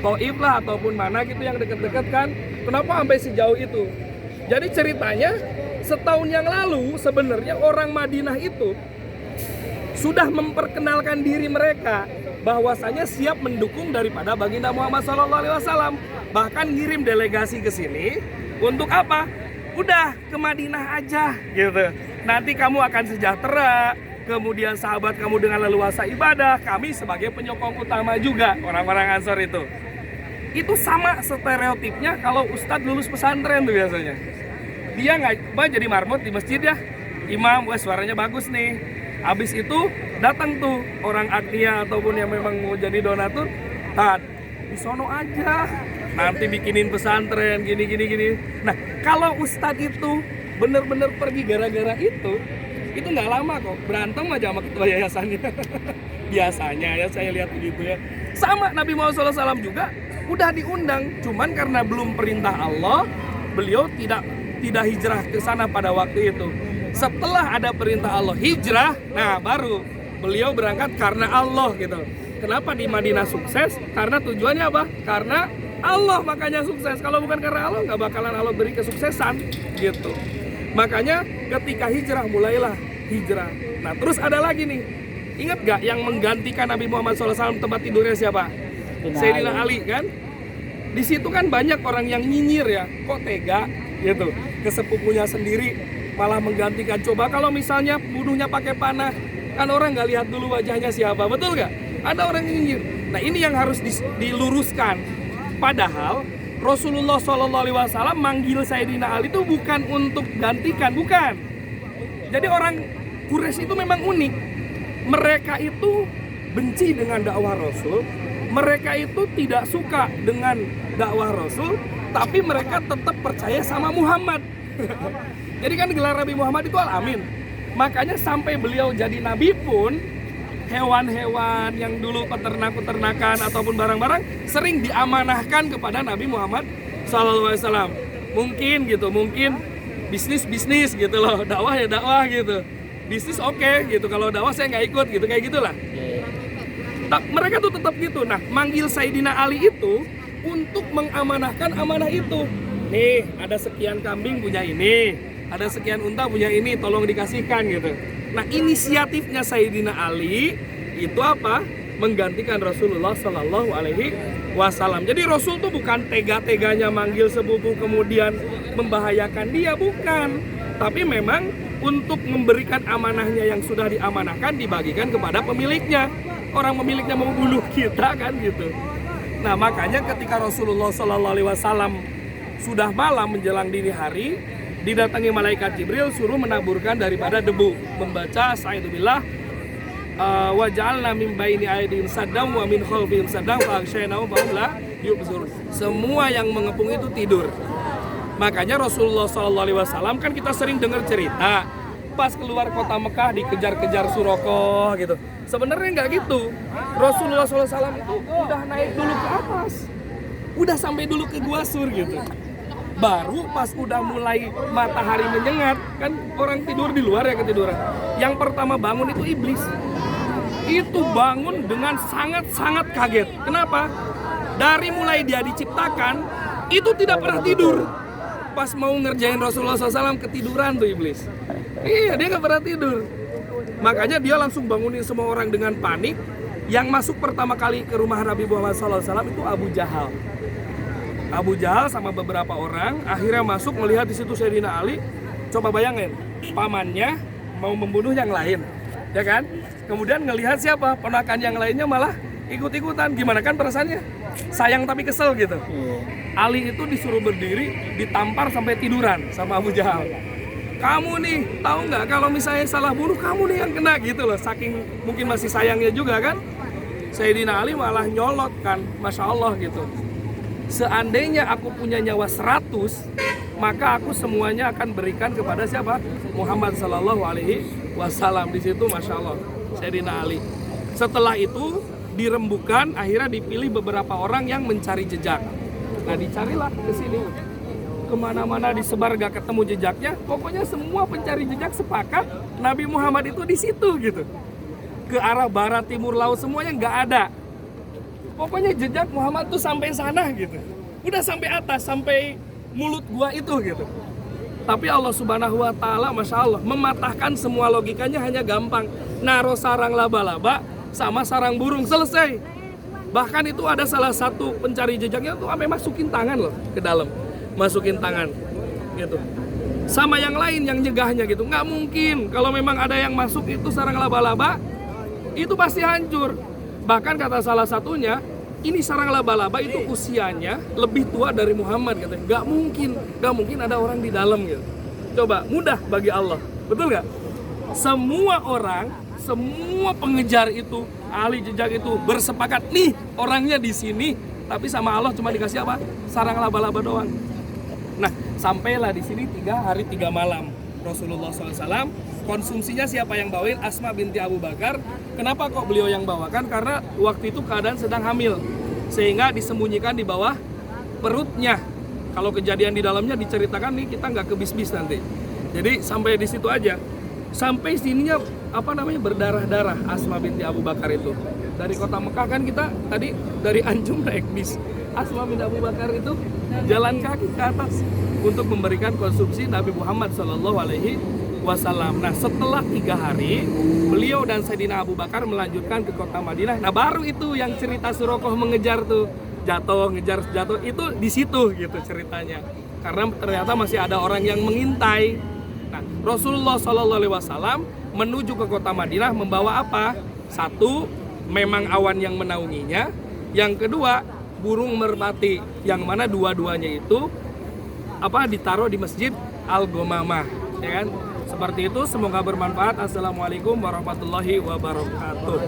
Taif lah ataupun mana gitu yang deket-deket kan. Kenapa sampai sejauh itu? Jadi ceritanya setahun yang lalu sebenarnya orang Madinah itu sudah memperkenalkan diri mereka bahwasanya siap mendukung daripada baginda Muhammad SAW. Bahkan ngirim delegasi ke sini untuk apa? Udah ke Madinah aja gitu. Nanti kamu akan sejahtera, kemudian sahabat kamu dengan leluasa ibadah, kami sebagai penyokong utama juga orang-orang Ansor itu. Itu sama stereotipnya kalau ustadz lulus pesantren tuh biasanya. Dia nggak jadi marmut di masjid ya, imam, wah suaranya bagus nih. Habis itu datang tuh orang agnia ataupun yang memang mau jadi donatur, di sono aja, nanti bikinin pesantren gini. Nah kalau ustadz itu bener-bener pergi gara-gara itu nggak lama kok berantem aja sama ketua yayasannya. Biasanya ya saya lihat begitu ya. Sama Nabi Muhammad SAW juga udah diundang, cuman karena belum perintah Allah, beliau tidak hijrah ke sana pada waktu itu. Setelah ada perintah Allah hijrah, nah baru beliau berangkat karena Allah gitu. Kenapa di Madinah sukses? Karena tujuannya apa? Karena Allah makanya sukses. Kalau bukan karena Allah nggak bakalan Allah beri kesuksesan gitu. Makanya ketika hijrah mulailah hijrah. Nah terus ada lagi nih, ingat gak yang menggantikan Nabi Muhammad SAW tempat tidurnya siapa? Sayyidina Ali kan? Di situ kan banyak orang yang nyinyir ya, kok tega gitu, ke sepupunya sendiri malah menggantikan. Coba kalau misalnya bunuhnya pakai panah, kan orang nggak lihat dulu wajahnya siapa, betul nggak? Ada orang yang nyinyir. Nah ini yang harus diluruskan. Padahal Rasulullah SAW manggil Sayyidina Ali itu bukan untuk gantikan, bukan. Jadi orang Quraisy itu memang unik. Mereka itu benci dengan dakwah Rasul. Mereka itu tidak suka dengan dakwah Rasul, tapi mereka tetap percaya sama Muhammad. Jadi kan gelar Nabi Muhammad itu Al-Amin. Makanya sampai beliau jadi nabi pun, hewan-hewan yang dulu peternak-peternakan ataupun barang-barang sering diamanahkan kepada Nabi Muhammad SAW. Mungkin bisnis gitu loh, dakwah ya dakwah gitu. Bisnis oke gitu, kalau dakwah saya nggak ikut gitu, kayak gitulah. Mereka tuh tetap gitu. Nah, manggil Sayyidina Ali itu untuk mengamanahkan amanah itu. Nih, ada sekian kambing punya ini, ada sekian unta punya ini, tolong dikasihkan gitu. Nah, inisiatifnya Sayyidina Ali itu apa? Menggantikan Rasulullah Sallallahu Alaihi Wasallam. Jadi Rasul tuh bukan tega-teganya manggil sepupu kemudian membahayakan dia, bukan. Tapi memang untuk memberikan amanahnya yang sudah diamanahkan dibagikan kepada pemiliknya. Orang pemiliknya mau bunuh kita kan gitu. Nah makanya ketika Rasulullah Sallallahu Alaihi Wasallam sudah malam menjelang dini hari, didatangi malaikat Jibril suruh menaburkan daripada debu, membaca A'udzubillah wa ja'alna min baini aydihim saddam wa min khalfihim saddam fa aghshaynahum fa hum la yubsirun. Semua yang mengepung itu tidur. Makanya Rasulullah Sallallahu Alaihi Wasallam kan kita sering dengar cerita pas keluar kota Mekah dikejar-kejar Suroko gitu. Sebenarnya nggak gitu. Rasulullah SAW itu udah naik dulu ke atas, udah sampai dulu ke Gua Sur gitu. Baru pas udah mulai matahari menyengat, kan orang tidur di luar ya ketiduran. Yang pertama bangun itu iblis. Itu bangun dengan sangat-sangat kaget. Kenapa? Dari mulai dia diciptakan itu tidak pernah tidur. Pas mau ngerjain Rasulullah SAW ketiduran tuh iblis. Iya, dia nggak pernah tidur. Makanya dia langsung bangunin semua orang dengan panik. Yang masuk pertama kali ke rumah Nabi Muhammad SAW itu Abu Jahal. Abu Jahal sama beberapa orang akhirnya masuk melihat di situ Sayyidina Ali. Coba bayangin, pamannya mau membunuh yang lain, ya kan? Kemudian ngelihat siapa? Ponakan yang lainnya malah ikut-ikutan. Gimana kan perasaannya? Sayang tapi kesel gitu. Ali itu disuruh berdiri, ditampar sampai tiduran sama Abu Jahal. Kamu nih, tahu nggak kalau misalnya salah bunuh kamu nih yang kena gitu loh. Saking mungkin masih sayangnya juga kan. Sayyidina Ali malah nyolot kan, Masya Allah gitu. Seandainya aku punya nyawa 100, maka aku semuanya akan berikan kepada siapa? Muhammad Sallallahu Alaihi Wasallam. Di situ Masya Allah, Sayyidina Ali. Setelah itu dirembukan, akhirnya dipilih beberapa orang yang mencari jejak. Nah dicarilah ke sini. Kemana-mana disebar gak ketemu jejaknya. Pokoknya semua pencari jejak sepakat Nabi Muhammad itu di situ gitu. Ke arah barat, timur, laut semuanya gak ada. Pokoknya jejak Muhammad tuh sampai sana gitu. Udah sampai atas, sampai mulut gua itu gitu. Tapi Allah Subhanahu wa Ta'ala, Masya Allah, mematahkan semua logikanya hanya gampang. Naruh sarang laba-laba sama sarang burung, selesai. Bahkan itu ada salah satu pencari jejaknya tuh sampai masukin tangan loh ke dalam. Masukin tangan gitu. Sama yang lain yang nyegahnya gitu. Nggak mungkin kalau memang ada yang masuk itu sarang laba-laba, itu pasti hancur. Bahkan kata salah satunya, ini sarang laba-laba itu usianya lebih tua dari Muhammad katanya. Nggak mungkin ada orang di dalam gitu. Coba, mudah bagi Allah, betul nggak? Semua orang, semua pengejar itu, ahli jejak itu bersepakat nih orangnya di sini, tapi sama Allah cuma dikasih apa? Sarang laba-laba doang. Nah, sampailah di sini 3 hari 3 malam. Rasulullah SAW, konsumsinya siapa yang bawain? Asma binti Abu Bakar. Kenapa kok beliau yang bawakan? Karena waktu itu keadaan sedang hamil, sehingga disembunyikan di bawah perutnya. Kalau kejadian di dalamnya diceritakan nih, kita nggak kebis-bis nanti. Jadi sampai di situ aja. Sampai sininya berdarah-darah Asma binti Abu Bakar itu. Dari kota Mekah kan kita tadi dari Anjum naik bis. Asma binti Abu Bakar itu jalan kaki ke atas untuk memberikan konsumsi Nabi Muhammad SAW. Nah, setelah 3 hari beliau dan Sayyidina Abu Bakar melanjutkan ke kota Madinah. Nah, baru itu yang cerita Surokoh mengejar tuh, jatuh itu di situ gitu ceritanya. Karena ternyata masih ada orang yang mengintai. Nah, Rasulullah SAW menuju ke kota Madinah membawa apa? Satu, memang awan yang menaunginya. Yang kedua, burung merpati, yang mana dua-duanya itu ditaruh di Masjid Al-Ghamamah, ya kan? Seperti itu, semoga bermanfaat. Assalamualaikum warahmatullahi wabarakatuh.